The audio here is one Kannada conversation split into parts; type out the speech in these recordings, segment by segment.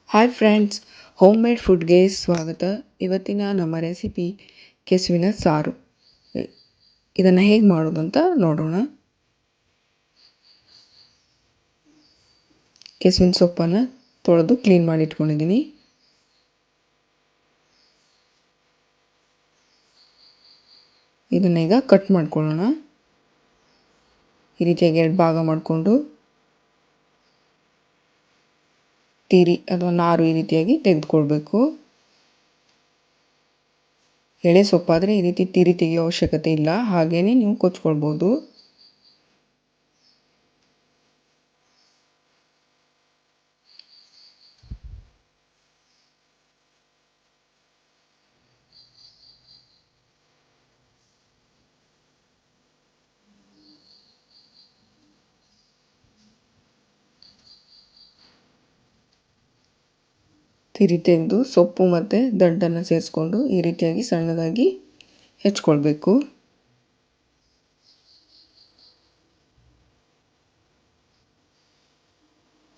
ಹಾಯ್ ಫ್ರೆಂಡ್ಸ್, ಹೋಮ್ ಮೇಡ್ ಫುಡ್ಗೆ ಸ್ವಾಗತ. ಇವತ್ತಿನ ನಮ್ಮ ರೆಸಿಪಿ ಕೆಸುವಿನ ಸಾರು. ಇದನ್ನು ಹೇಗೆ ಮಾಡೋದು ಅಂತ ನೋಡೋಣ. ಕೆಸುವಿನ ಸೊಪ್ಪನ್ನು ತೊಳೆದು ಕ್ಲೀನ್ ಮಾಡಿ ಇಟ್ಕೊಂಡಿದ್ದೀನಿ. ಇದನ್ನೀಗ ಕಟ್ ಮಾಡ್ಕೊಳ್ಳೋಣ. ಈ ರೀತಿಯಾಗಿ 2 ಭಾಗ ಮಾಡಿಕೊಂಡು ತೀರಿ ಅಥವಾ ನಾರು ಈ ರೀತಿಯಾಗಿ ತೆಗೆದುಕೊಳ್ಬೇಕು. ಎಳೆ ಸೊಪ್ಪಾದರೆ ಈ ರೀತಿ ತೀರಿ ತೆಗೆಯೋ ಅವಶ್ಯಕತೆ ಇಲ್ಲ, ಹಾಗೇನೆ ನೀವು ಕೊಚ್ಕೊಳ್ಬೋದು. ತಿರಿ ತೆಗೆದು ಸೊಪ್ಪು ಮತ್ತು ದಂಟನ್ನು ಸೇರಿಸ್ಕೊಂಡು ಈ ರೀತಿಯಾಗಿ ಸಣ್ಣದಾಗಿ ಹೆಚ್ಕೊಳ್ಬೇಕು.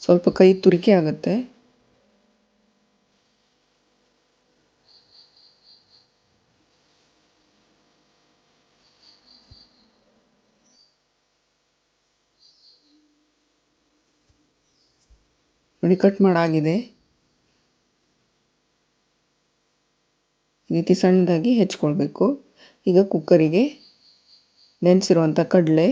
ಸ್ವಲ್ಪ ಕೈ ತುರಿಕೆ ಆಗುತ್ತೆ. ನೋಡಿ, ಕಟ್ ಮಾಡಾಗಿದೆ. ಈ ರೀತಿ ಸಣ್ಣದಾಗಿ ಹೆಚ್ಕೊಳ್ಬೇಕು. ಈಗ ಕುಕ್ಕರಿಗೆ ನೆನೆಸಿರುವಂಥ ಕಡಲೆ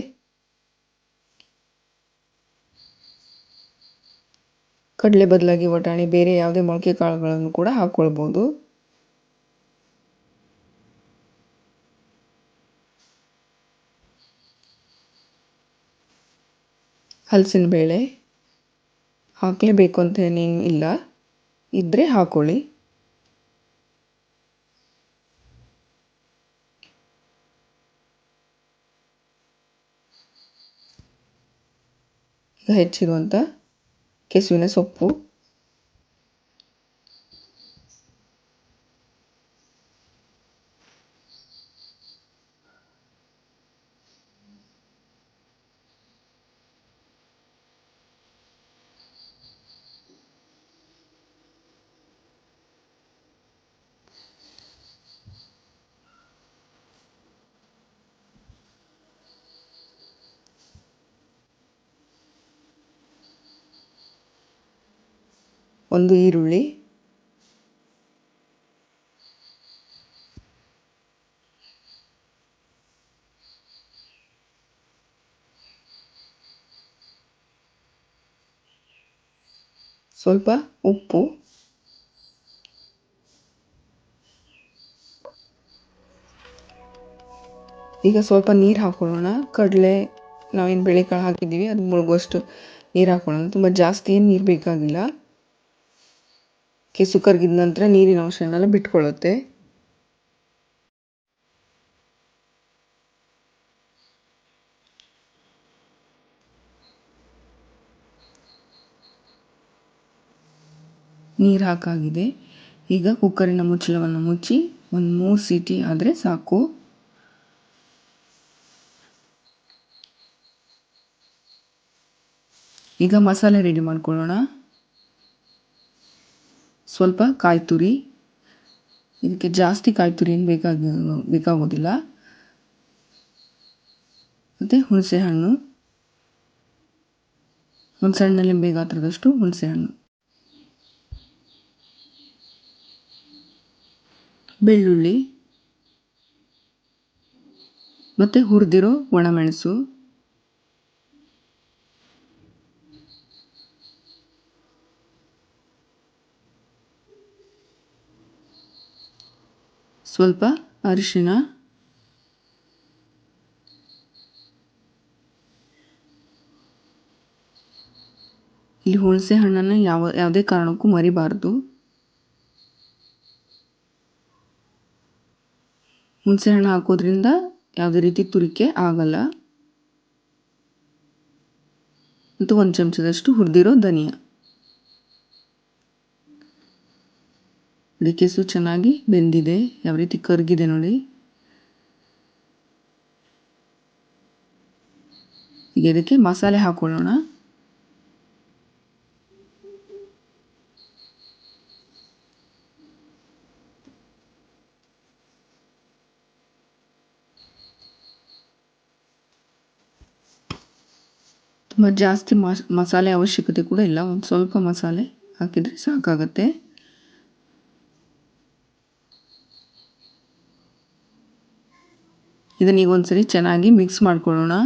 ಬದಲಾಗಿ ವಟಾಣಿ, ಬೇರೆ ಯಾವುದೇ ಮೊಳಕೆ ಕಾಳುಗಳನ್ನು ಕೂಡ ಹಾಕ್ಕೊಳ್ಬೋದು. ಹಲಸಿನ ಬೇಳೆ ಹಾಕಲೇಬೇಕು ಅಂತ ಏನೇನು ಇಲ್ಲ, ಇದ್ದರೆ ಹಾಕ್ಕೊಳ್ಳಿ. ಈಗ ಹೆಚ್ಚಿರುವಂಥ ಕೆಸುವಿನ ಸೊಪ್ಪು, ಒಂದು ಈರುಳ್ಳಿ, ಸ್ವಲ್ಪ ಉಪ್ಪು, ಈಗ ಸ್ವಲ್ಪ ನೀರು ಹಾಕ್ಕೊಳ್ಳೋಣ. ಕಡಲೆ ನಾವೇನು ಬೇಳೆಕಾಳು ಹಾಕಿದ್ದೀವಿ ಅದು ಮುಳುಗುವಷ್ಟು ನೀರು ಹಾಕ್ಕೊಳ್ಳೋಣ. ತುಂಬ ಜಾಸ್ತಿ ಏನು ನೀರು ಬೇಕಾಗಿಲ್ಲ. ಕೆಸು ಕರಗಿದ ನಂತರ ನೀರಿನ ಅಂಶನೆಲ್ಲ ಬಿಟ್ಕೊಳ್ಳುತ್ತೆ. ನೀರು ಹಾಕಾಗಿದೆ. ಈಗ ಕುಕ್ಕರಿನ ಮುಚ್ಚಳವನ್ನು ಮುಚ್ಚಿ ಒಂದು 3 ಸೀಟಿ ಆದರೆ ಸಾಕು. ಈಗ ಮಸಾಲೆ ರೆಡಿ ಮಾಡ್ಕೊಳ್ಳೋಣ. ಸ್ವಲ್ಪ ಕಾಯಿ ತುರಿ, ಇದಕ್ಕೆ ಜಾಸ್ತಿ ಕಾಯಿ ತುರಿ ಏನು ಬೇಕಾಗೋದಿಲ್ಲ. ಮತ್ತು ಹುಣಸೆಹಣ್ಣು, ಒಂದು ಸಣ್ಣ ಲಿಂಬೆ ಗಾತ್ರದಷ್ಟು ಹುಣಸೆಹಣ್ಣು, ಬೆಳ್ಳುಳ್ಳಿ ಮತ್ತು ಹುರಿದಿರೋ ಒಣಮೆಣಸು, ಸ್ವಲ್ಪ ಅರಿಶಿನ, ಇಲ್ಲಿ ಹುಣಸೆ ಹಣ್ಣನ್ನು ಯಾವುದೇ ಕಾರಣಕ್ಕೂ ಮರಿಬಾರ್ದು. ಹುಣಸೆ ಹಣ್ಣು ಹಾಕೋದ್ರಿಂದ ಯಾವುದೇ ರೀತಿ ತುರಿಕೆ ಆಗಲ್ಲ. ಮತ್ತು 1 ಚಮಚದಷ್ಟು ಹುರಿದಿರೋ ಧನಿಯಾ. ಕೆಸು ಚೆನ್ನಾಗಿ ಬೆಂದಿದೆ, ಯಾವ ರೀತಿ ಕರಗಿದೆ ನೋಡಿ. ಈಗ ಇದಕ್ಕೆ ಮಸಾಲೆ ಹಾಕೊಳ್ಳೋಣ. ತುಂಬ ಜಾಸ್ತಿ ಮಸಾಲೆ ಅವಶ್ಯಕತೆ ಕೂಡ ಇಲ್ಲ, ಒಂದು ಸ್ವಲ್ಪ ಮಸಾಲೆ ಹಾಕಿದರೆ ಸಾಕಾಗತ್ತೆ. ಇದನ್ನ ಈಗ ಒಂದ್ಸರಿ ಚೆನ್ನಾಗಿ ಮಿಕ್ಸ್ ಮಾಡ್ಕೊಳ್ಳೋಣ.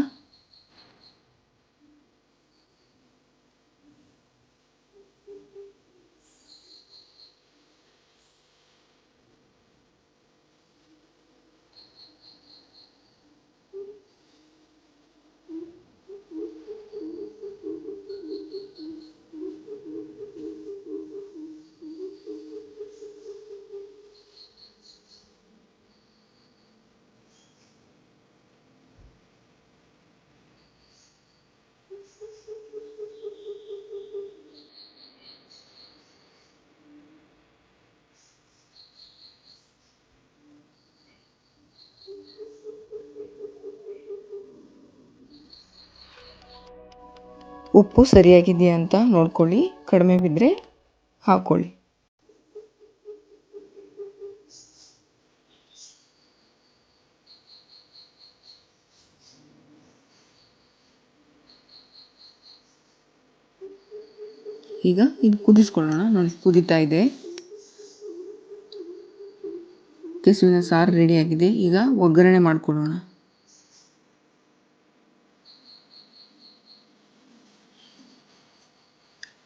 ಉಪ್ಪು ಸರಿಯಾಗಿದೆಯಾ ಅಂತ ನೋಡ್ಕೊಳ್ಳಿ, ಕಡಿಮೆ ಬಿದ್ದರೆ ಹಾಕ್ಕೊಳ್ಳಿ. ಈಗ ಇದು ಕುದಿಸ್ಕೊಳ್ಳೋಣ. ನೋಡಿ, ಕುದೀತಾ ಇದೆ. ಕೆಸುವಿನ ಸಾರು ರೆಡಿಯಾಗಿದೆ. ಈಗ ಒಗ್ಗರಣೆ ಮಾಡ್ಕೊಳ್ಳೋಣ.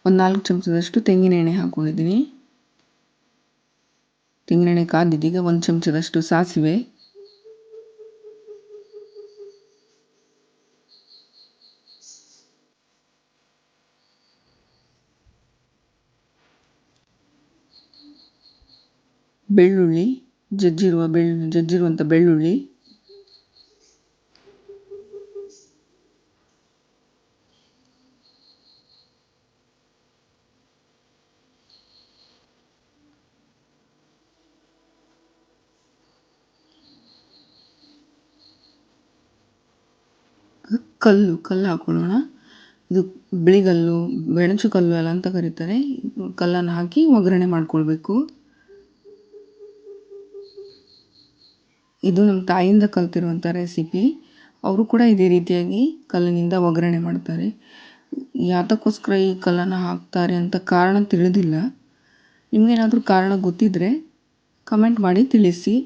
ಒಂದು 4 ಚಮಚದಷ್ಟು ತೆಂಗಿನೆಣ್ಣೆ ಹಾಕ್ಕೊಂಡಿದ್ದೀನಿ. ತೆಂಗಿನೆಣ್ಣೆ ಕಾದಿದ್ದೀಗ 1 ಚಮಚದಷ್ಟು ಸಾಸಿವೆ, ಬೆಳ್ಳುಳ್ಳಿ, ಜಜ್ಜಿರುವಂಥ ಬೆಳ್ಳುಳ್ಳಿ, ಕಲ್ಲು ಹಾಕೊಳ್ಳೋಣ. ಇದು ಬಿಳಿಗಲ್ಲು, ಬೆಣಚು ಕಲ್ಲು ಎಲ್ಲ ಅಂತ ಕರೀತಾರೆ. ಕಲ್ಲನ್ನು ಹಾಕಿ ಒಗ್ಗರಣೆ ಮಾಡ್ಕೊಳ್ಬೇಕು. ಇದು ನಮ್ಮ ತಾಯಿಯಿಂದ ಕಲ್ತಿರುವಂಥ ರೆಸಿಪಿ. ಅವರು ಕೂಡ ಇದೇ ರೀತಿಯಾಗಿ ಕಲ್ಲಿನಿಂದ ಒಗ್ಗರಣೆ ಮಾಡ್ತಾರೆ. ಯಾತಕ್ಕೋಸ್ಕರ ಈ ಕಲ್ಲನ್ನು ಹಾಕ್ತಾರೆ ಅಂತ ಕಾರಣ ತಿಳಿದಿಲ್ಲ. ನಿಮಗೇನಾದರೂ ಕಾರಣ ಗೊತ್ತಿದ್ದರೆ ಕಮೆಂಟ್ ಮಾಡಿ ತಿಳಿಸಿ.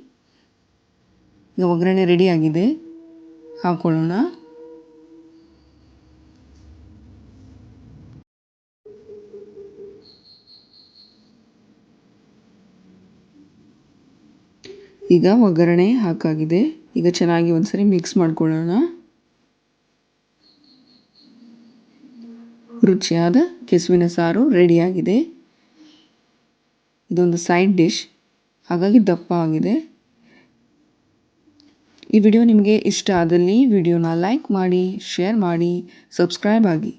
ಈಗ ಒಗ್ಗರಣೆ ರೆಡಿಯಾಗಿದೆ, ಹಾಕ್ಕೊಳ್ಳೋಣ. ಈಗ ಒಗ್ಗರಣೆ ಹಾಕಾಗಿದೆ. ಈಗ ಚೆನ್ನಾಗಿ ಒಂದ್ಸರಿ ಮಿಕ್ಸ್ ಮಾಡ್ಕೊಳ್ಳೋಣ. ರುಚಿಯಾದ ಕೆಸುವಿನ ಸಾರು ರೆಡಿಯಾಗಿದೆ. ಇದೊಂದು ಸೈಡ್ ಡಿಶ್, ಹಾಗಾಗಿ ದಪ್ಪ ಆಗಿದೆ. ಈ ವಿಡಿಯೋ ನಿಮಗೆ ಇಷ್ಟ ಆದಲ್ಲಿ ವಿಡಿಯೋನ ಲೈಕ್ ಮಾಡಿ, ಶೇರ್ ಮಾಡಿ, ಸಬ್ಸ್ಕ್ರೈಬ್ ಆಗಿ.